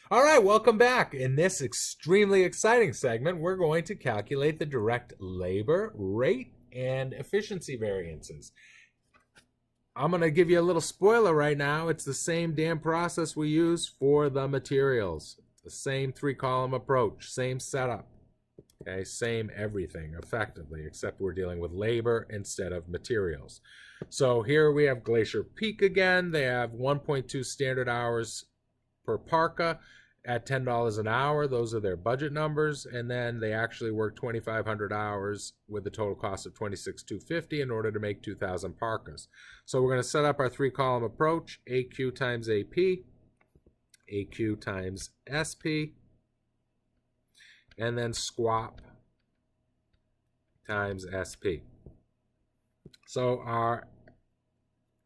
All right, welcome back. In this extremely exciting segment, we're going to calculate the direct labor, rate, and efficiency variances. I'm going to give you a little spoiler right now. It's the same damn process we use for the materials. The same three-column approach, same setup, okay, same everything effectively, except we're dealing with labor instead of materials. So here we have Glacier Peak again. They have 1.2 standard hours per parka at $10 an hour. Those are their budget numbers, and then they actually work 2,500 hours with a total cost of $26,250 in order to make 2,000 parkas. So we're going to set up our three-column approach: AQ times AP, AQ times SP, and then SQAP times SP. So our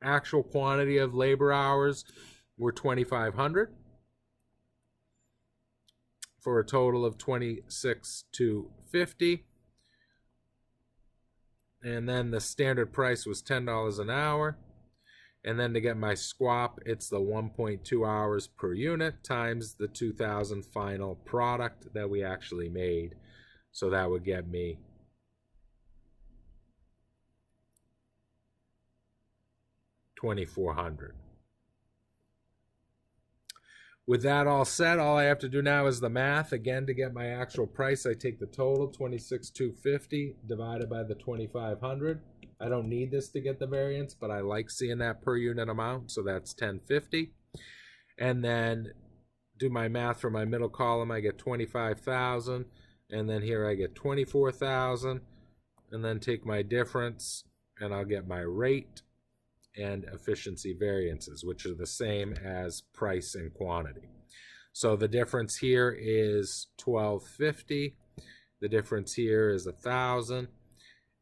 actual quantity of labor hours were 2,500 for a total of $26,250. And then the standard price was $10 an hour. And then to get my SQAP, it's the 1.2 hours per unit times the 2,000 final product that we actually made. So that would get me $2,400. With that all set, all I have to do now is the math. Again, to get my actual price, I take the total, $26,250, divided by the 2,500. I don't need this to get the variance, but I like seeing that per unit amount, so that's $10.50. And then do my math for my middle column, I get 25,000, and then here I get 24,000, and then take my difference, and I'll get my rate and efficiency variances, which are the same as price and quantity. So the difference here is $12.50. The difference here is 1,000.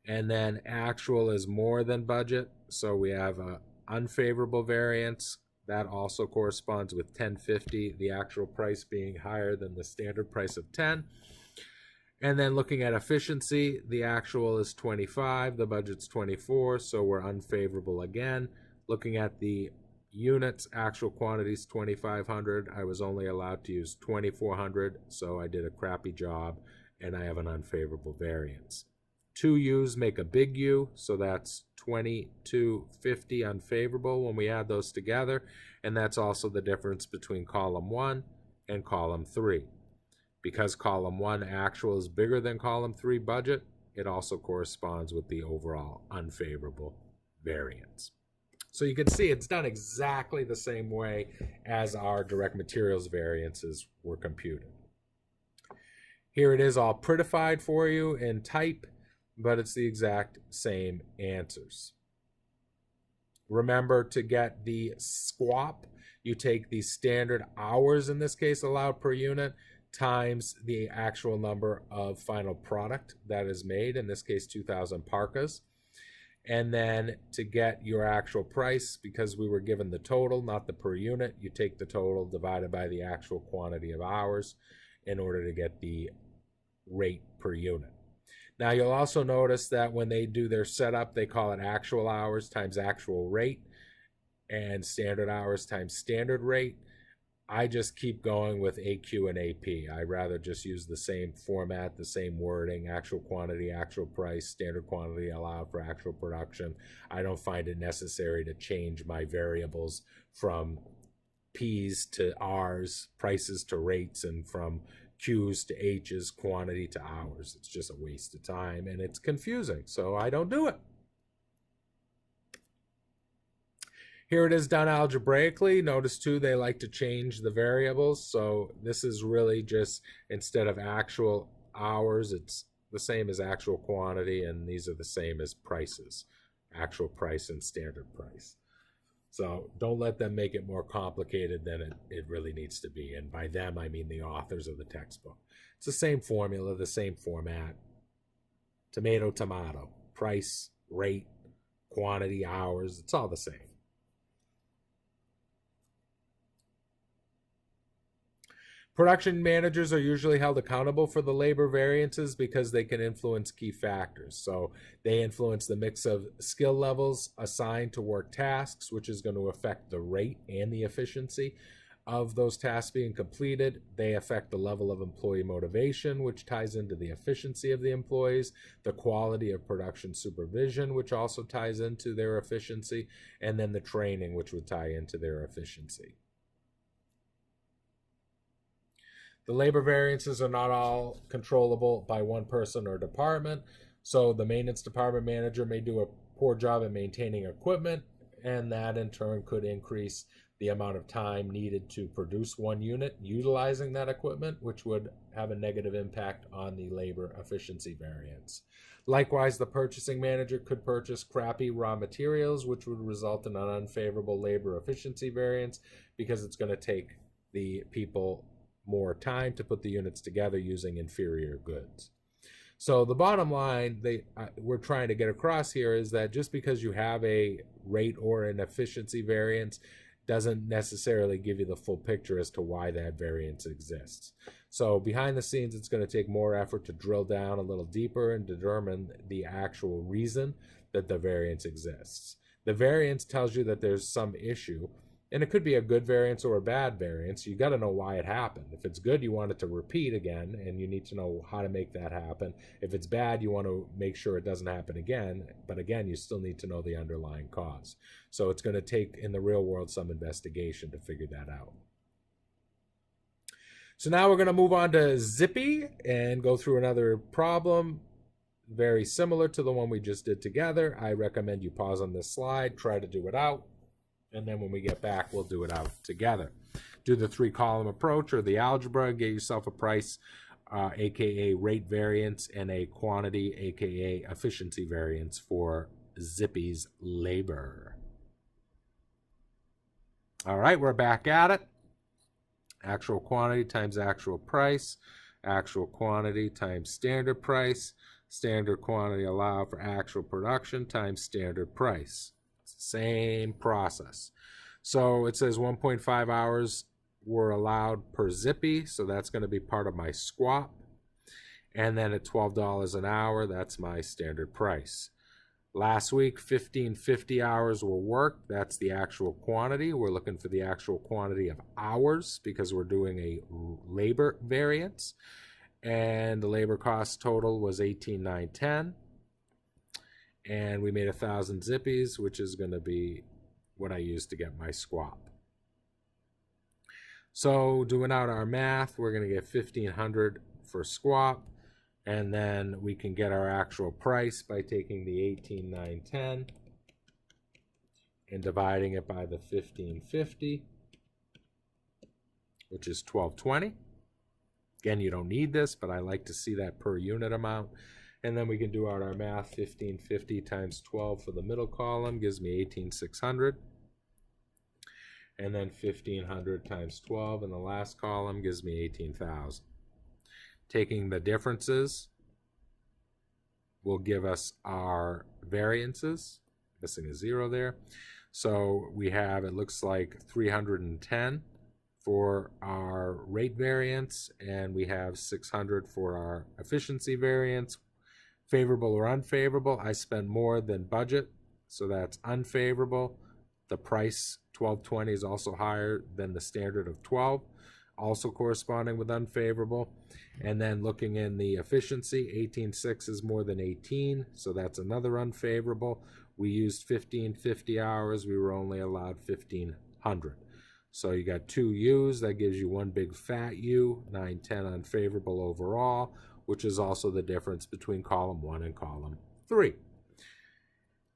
And then actual is more than budget. So we have an unfavorable variance. That also corresponds with $10.50, the actual price being higher than the standard price of 10. And then looking at efficiency, the actual is 25, the budget's 24, so we're unfavorable again. Looking at the units, actual quantities 2,500. I was only allowed to use 2,400, so I did a crappy job, and I have an unfavorable variance. Two U's make a big U, so that's 2,250 unfavorable when we add those together, and that's also the difference between column 1 and column 3. Because column 1 actual is bigger than column 3 budget, it also corresponds with the overall unfavorable variance. So you can see it's done exactly the same way as our direct materials variances were computed. Here it is all prettified for you in type, but it's the exact same answers. Remember, to get the SQAP, you take the standard hours, in this case allowed per unit, times the actual number of final product that is made, in this case 2,000 parkas. And then to get your actual price, because we were given the total, not the per unit, you take the total divided by the actual quantity of hours in order to get the rate per unit. Now you'll also notice that when they do their setup, they call it actual hours times actual rate and standard hours times standard rate. I just keep going with AQ and AP. I'd rather just use the same format, the same wording: actual quantity, actual price, standard quantity allowed for actual production. I don't find it necessary to change my variables from P's to R's, prices to rates, and from Q's to H's, quantity to hours. It's just a waste of time, and it's confusing, so I don't do it. Here it is done algebraically. Notice too, they like to change the variables. So this is really just, instead of actual hours, it's the same as actual quantity, and these are the same as prices, actual price and standard price. So don't let them make it more complicated than it really needs to be. And by them, I mean the authors of the textbook. It's the same formula, the same format. Tomato, tomato. Price, rate, quantity, hours. It's all the same. Production managers are usually held accountable for the labor variances because they can influence key factors. So they influence the mix of skill levels assigned to work tasks, which is going to affect the rate and the efficiency of those tasks being completed. They affect the level of employee motivation, which ties into the efficiency of the employees, the quality of production supervision, which also ties into their efficiency, and then the training, which would tie into their efficiency. The labor variances are not all controllable by one person or department. So the maintenance department manager may do a poor job at maintaining equipment, and that in turn could increase the amount of time needed to produce one unit utilizing that equipment, which would have a negative impact on the labor efficiency variance. Likewise, the purchasing manager could purchase crappy raw materials, which would result in an unfavorable labor efficiency variance because it's going to take the people more time to put the units together using inferior goods. So the bottom line we're trying to get across here is that just because you have a rate or an efficiency variance doesn't necessarily give you the full picture as to why that variance exists. So behind the scenes, it's going to take more effort to drill down a little deeper and determine the actual reason that the variance exists. The variance tells you that there's some issue, and it could be a good variance or a bad variance. You got to know why it happened. If it's good, you want it to repeat again, and you need to know how to make that happen. If it's bad, you want to make sure it doesn't happen again. But again, you still need to know the underlying cause. So it's going to take, in the real world, some investigation to figure that out. So now we're going to move on to Zippy and go through another problem very similar to the one we just did together. I recommend you pause on this slide, try to do it out. And then when we get back, we'll do it out together. Do the 3-column approach or the algebra. Get yourself a price, aka rate variance, and a quantity, aka efficiency variance for Zippy's labor. All right, we're back at it. Actual quantity times actual price. Actual quantity times standard price. Standard quantity allowed for actual production times standard price. Same process. So it says 1.5 hours were allowed per Zippy, so that's going to be part of my squat. And then at $12 an hour, that's my standard price. Last week, 1550 hours were worked. That's the actual quantity. We're looking for the actual quantity of hours because we're doing a labor variance. And the labor cost total was $18,910. And we made 1,000 Zippies, which is going to be what I use to get my squat. So doing out our math, we're going to get 1,500 for squat. And then we can get our actual price by taking the 18,910 and dividing it by the 1,550, which is 1,220. Again, you don't need this, but I like to see that per unit amount. And then we can do out our math. 1,550 times 12 for the middle column gives me 18,600. And then 1,500 times 12 in the last column gives me 18,000. Taking the differences will give us our variances. Missing a 0 there. So we have, it looks like 310 for our rate variance, and we have 600 for our efficiency variance. Favorable or unfavorable, I spend more than budget, so that's unfavorable. The price, $12.20, is also higher than the standard of 12, also corresponding with unfavorable. And then looking in the efficiency, 18.6 is more than 18, so that's another unfavorable. We used 1,550 hours, we were only allowed 1,500. So you got 2 U's, that gives you one big fat U, 910 unfavorable overall, which is also the difference between column 1 and column 3.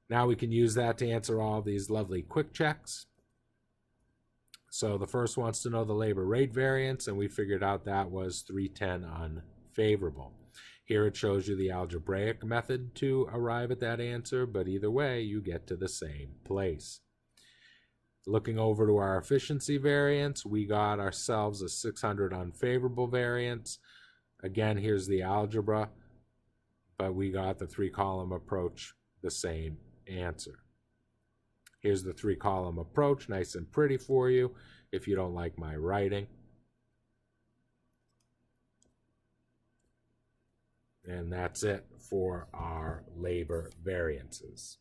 Now we can use that to answer all these lovely quick checks. So the first wants to know the labor rate variance, and we figured out that was 310 unfavorable. Here it shows you the algebraic method to arrive at that answer, but either way, you get to the same place. Looking over to our efficiency variance, we got ourselves a 600 unfavorable variance. Again, here's the algebra, but we got the 3-column approach, the same answer. Here's the 3-column approach, nice and pretty for you if you don't like my writing. And that's it for our labor variances.